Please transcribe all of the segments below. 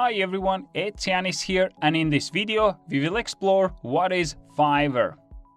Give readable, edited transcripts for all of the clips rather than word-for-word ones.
Hi everyone, it's Janis here, and in this video we will explore what is Fiverr.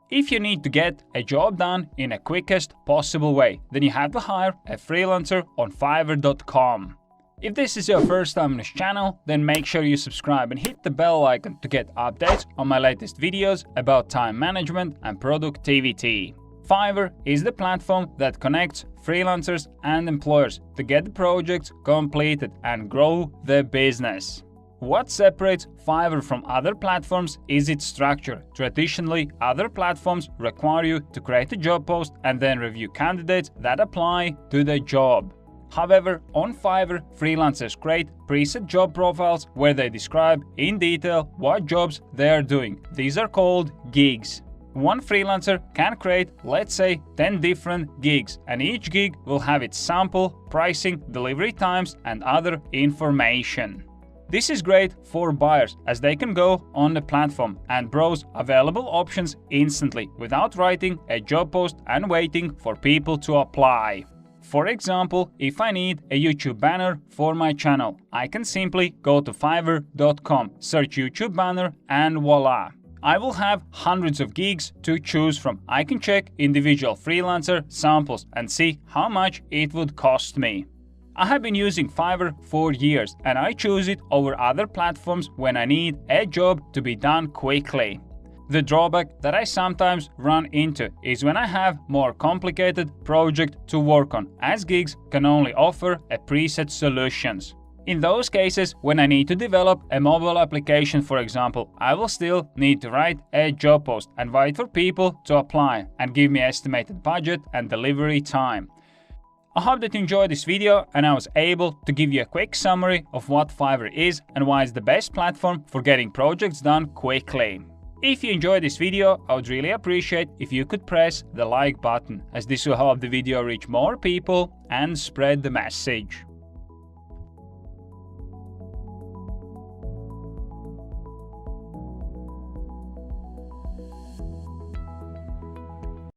If you need to get a job done in a quickest possible way, then you have to hire a freelancer on Fiverr.com. If this is your first time on this channel, then make sure you subscribe and hit the bell icon to get updates on my latest videos about time management and productivity. Fiverr is the platform that connects freelancers and employers to get the projects completed and grow their business. What separates Fiverr from other platforms is its structure. Traditionally, other platforms require you to create a job post and then review candidates that apply to the job. However, on Fiverr, freelancers create preset job profiles where they describe in detail what jobs they are doing. These are called gigs. One freelancer can create, let's say, 10 different gigs, and each gig will have its sample, pricing, delivery times, and other information. This is great for buyers as they can go on the platform and browse available options instantly without writing a job post and waiting for people to apply. For example, if I need a YouTube banner for my channel, I can simply go to Fiverr.com, search YouTube banner, and voila! I will have hundreds of gigs to choose from. I can check individual freelancer samples and see how much it would cost me. I have been using Fiverr for years and I choose it over other platforms when I need a job to be done quickly. The drawback that I sometimes run into is when I have more complicated project to work on, as gigs can only offer a preset solutions. In those cases, when I need to develop a mobile application, for example, I will still need to write a job post and wait for people to apply and give me estimated budget and delivery time. I hope that you enjoyed this video and I was able to give you a quick summary of what Fiverr is and why it's the best platform for getting projects done quickly. If you enjoyed this video, I would really appreciate if you could press the like button, as this will help the video reach more people and spread the message.